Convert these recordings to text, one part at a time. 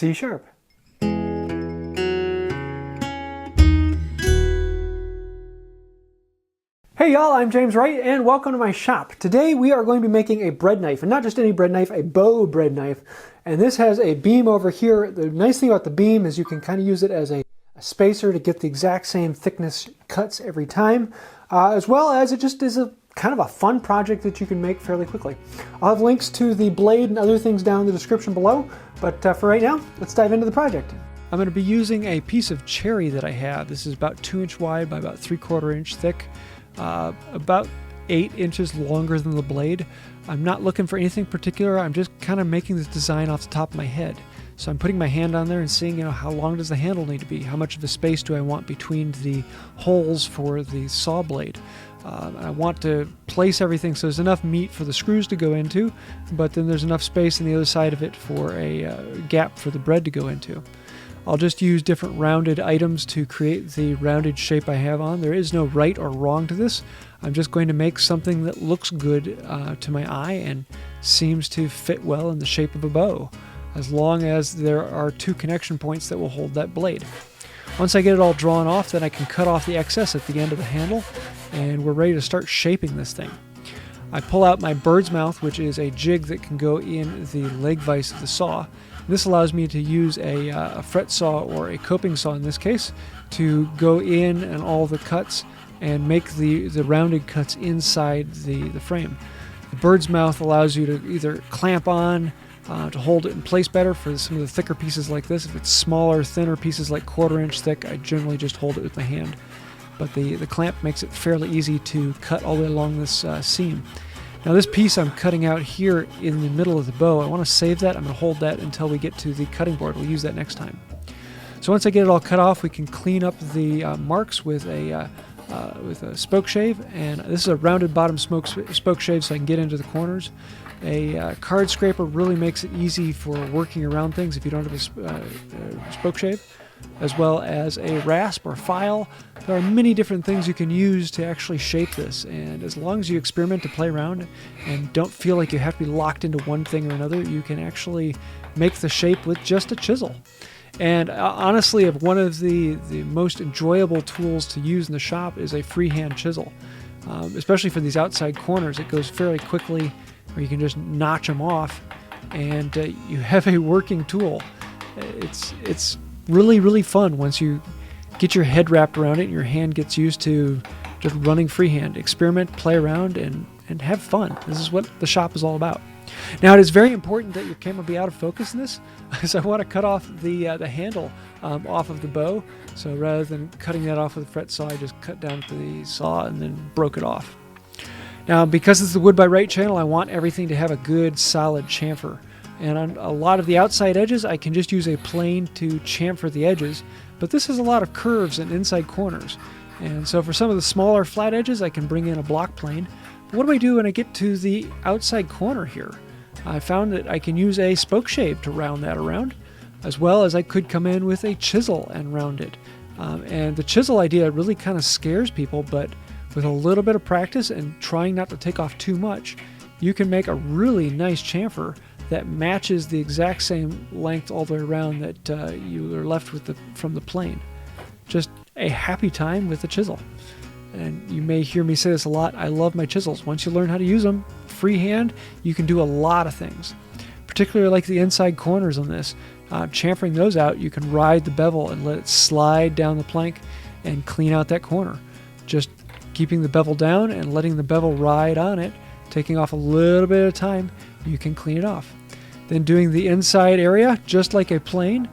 C sharp. Hey y'all, I'm James Wright and welcome to my shop. Today we are going to be making a bread knife, and not just any bread knife, a bow bread knife. And this has a beam over here. The nice thing about the beam is you can kind of use it as a spacer to get the exact same thickness cuts every time, as well as it just is a kind of a fun project that you can make fairly quickly. I'll have links to the blade and other things down in the description below, but for right now, let's dive into the project. I'm going to be using a piece of cherry that I have. This is about 2 inch wide by about 3/4 inch thick. About 8 inches longer than the blade. I'm not looking for anything particular. I'm just kind of making this design off the top of my head. So I'm putting my hand on there and seeing, how long does the handle need to be? How much of a space do I want between the holes for the saw blade? I want to place everything so there's enough meat for the screws to go into, but then there's enough space on the other side of it for a gap for the bread to go into. I'll just use different rounded items to create the rounded shape I have on. There is no right or wrong to this. I'm just going to make something that looks good to my eye and seems to fit well in the shape of a bow, as long as there are 2 connection points that will hold that blade. Once I get it all drawn off, then I can cut off the excess at the end of the handle, and we're ready to start shaping this thing. I pull out my bird's mouth, which is a jig that can go in the leg vise of the saw. This allows me to use a fret saw, or a coping saw in this case, to go in and all the cuts and make the rounded cuts inside the frame. The bird's mouth allows you to either clamp on to hold it in place better for some of the thicker pieces like this. If it's smaller, thinner pieces like 1/4 inch thick, I generally just hold it with my hand. But the clamp makes it fairly easy to cut all the way along this seam. Now this piece I'm cutting out here in the middle of the bow, I want to save that. I'm going to hold that until we get to the cutting board. We'll use that next time. So once I get it all cut off, we can clean up the marks with a spoke shave. And this is a rounded bottom spoke shave so I can get into the corners. A card scraper really makes it easy for working around things if you don't have a spoke shave, as well as a rasp or file. There are many different things you can use to actually shape this, and as long as you experiment to play around and don't feel like you have to be locked into one thing or another, you can actually make the shape with just a chisel. And honestly, one of the most enjoyable tools to use in the shop is a freehand chisel, especially for these outside corners. It goes fairly quickly, or you can just notch them off, and you have a working tool. It's really, really fun once you get your head wrapped around it and your hand gets used to just running freehand. Experiment, play around, and have fun. This is what the shop is all about. Now, it is very important that your camera be out of focus in this, because I want to cut off the handle off of the bow. So rather than cutting that off with a fret saw, I just cut down to the saw and then broke it off. Now, because it's the Wood by Wright channel, I want everything to have a good, solid chamfer. And on a lot of the outside edges, I can just use a plane to chamfer the edges, but this has a lot of curves and inside corners. And so for some of the smaller flat edges, I can bring in a block plane. But what do I do when I get to the outside corner here? I found that I can use a spoke shave to round that around, as well as I could come in with a chisel and round it. And the chisel idea really kind of scares people, but with a little bit of practice and trying not to take off too much, you can make a really nice chamfer that matches the exact same length all the way around that you are left with from the plane. Just a happy time with the chisel. And you may hear me say this a lot, I love my chisels. Once you learn how to use them freehand, you can do a lot of things. Particularly like the inside corners on this. Chamfering those out, you can ride the bevel and let it slide down the plank and clean out that corner. Just keeping the bevel down and letting the bevel ride on it, taking off a little bit at a time, you can clean it off. Then doing the inside area, just like a plane,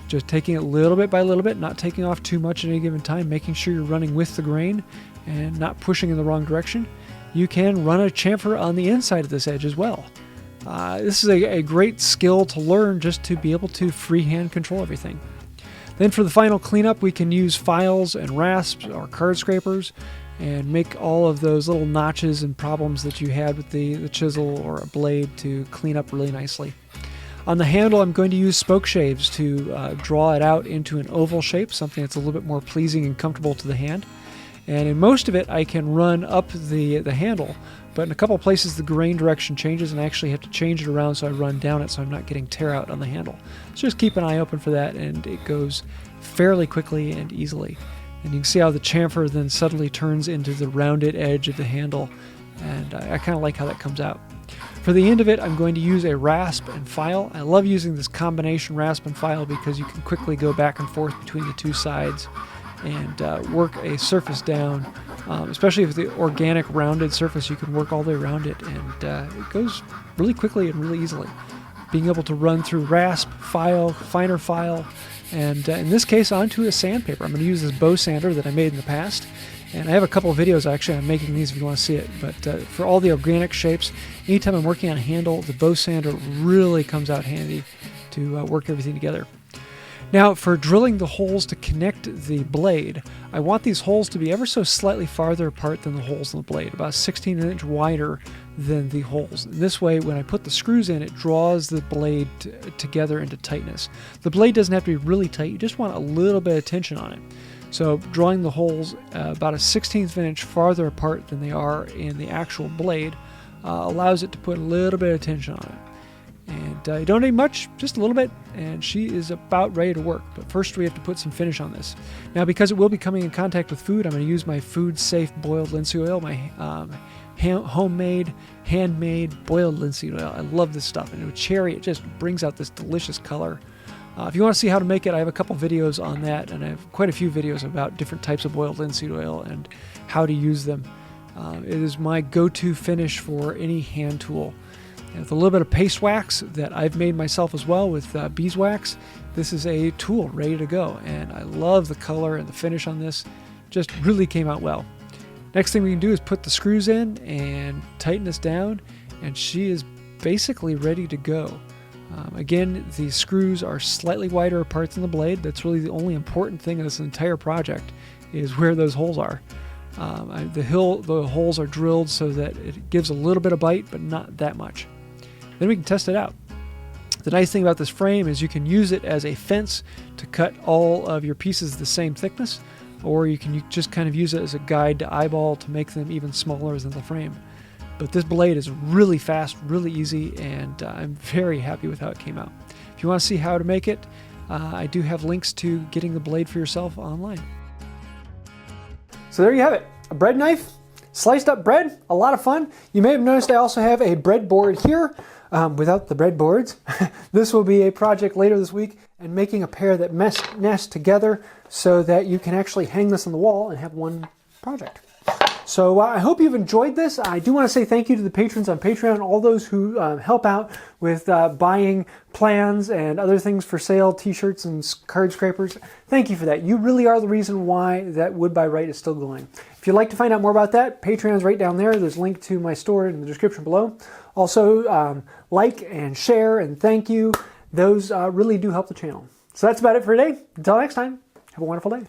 just taking it little bit by little bit, not taking off too much at any given time, making sure you're running with the grain and not pushing in the wrong direction. You can run a chamfer on the inside of this edge as well. This is a great skill to learn just to be able to freehand control everything. Then for the final cleanup, we can use files and rasps or card scrapers and make all of those little notches and problems that you had with the chisel or a blade to clean up really nicely. On the handle, I'm going to use spoke shaves to draw it out into an oval shape, something that's a little bit more pleasing and comfortable to the hand. And in most of it, I can run up the handle, but in a couple of places the grain direction changes and I actually have to change it around so I run down it so I'm not getting tear out on the handle. So just keep an eye open for that, and it goes fairly quickly and easily. And you can see how the chamfer then suddenly turns into the rounded edge of the handle, and I kind of like how that comes out. For the end of it, I'm going to use a rasp and file. I love using this combination rasp and file because you can quickly go back and forth between the two sides and work a surface down. Especially if the organic rounded surface, you can work all the way around it, and it goes really quickly and really easily. Being able to run through rasp, file, finer file, and in this case onto a sandpaper. I'm going to use this bow sander that I made in the past, and I have a couple of videos actually on making these if you want to see it. But for all the organic shapes, anytime I'm working on a handle, the bow sander really comes out handy to work everything together. Now, for drilling the holes to connect the blade, I want these holes to be ever so slightly farther apart than the holes in the blade, about 16 inch wider than the holes. And this way, when I put the screws in, it draws the blade together into tightness. The blade doesn't have to be really tight, you just want a little bit of tension on it. So drawing the holes about a 16th of an inch farther apart than they are in the actual blade allows it to put a little bit of tension on it. And you don't need much, just a little bit, and she is about ready to work. But first we have to put some finish on this. Now, because it will be coming in contact with food, I'm going to use my food-safe boiled linseed oil, my homemade, handmade boiled linseed oil. I love this stuff, and with cherry, it just brings out this delicious color. If you want to see how to make it, I have a couple videos on that, and I have quite a few videos about different types of boiled linseed oil and how to use them. It is my go-to finish for any hand tool. And with a little bit of paste wax that I've made myself as well with beeswax, this is a tool ready to go. And I love the color and the finish on this. Just really came out well. Next thing we can do is put the screws in and tighten this down, and she is basically ready to go. Again, the screws are slightly wider apart than the blade. That's really the only important thing in this entire project, is where those holes are. The holes are drilled so that it gives a little bit of bite, but not that much. Then we can test it out. The nice thing about this frame is you can use it as a fence to cut all of your pieces the same thickness, or you can just kind of use it as a guide to eyeball to make them even smaller than the frame. But this blade is really fast, really easy, and I'm very happy with how it came out. If you want to see how to make it, I do have links to getting the blade for yourself online. So there you have it, a bread knife, sliced up bread, a lot of fun. You may have noticed I also have a breadboard here without the breadboards. This will be a project later this week, and making a pair that nest together so that you can actually hang this on the wall and have one project. So I hope you've enjoyed this. I do want to say thank you to the patrons on Patreon, all those who help out with buying plans and other things for sale, t-shirts and card scrapers. Thank you for that. You really are the reason why that Wood by Wright is still going. If you'd like to find out more about that, Patreon's right down there. There's a link to my store in the description below. Also, like and share and thank you. Those really do help the channel. So that's about it for today. Until next time, have a wonderful day.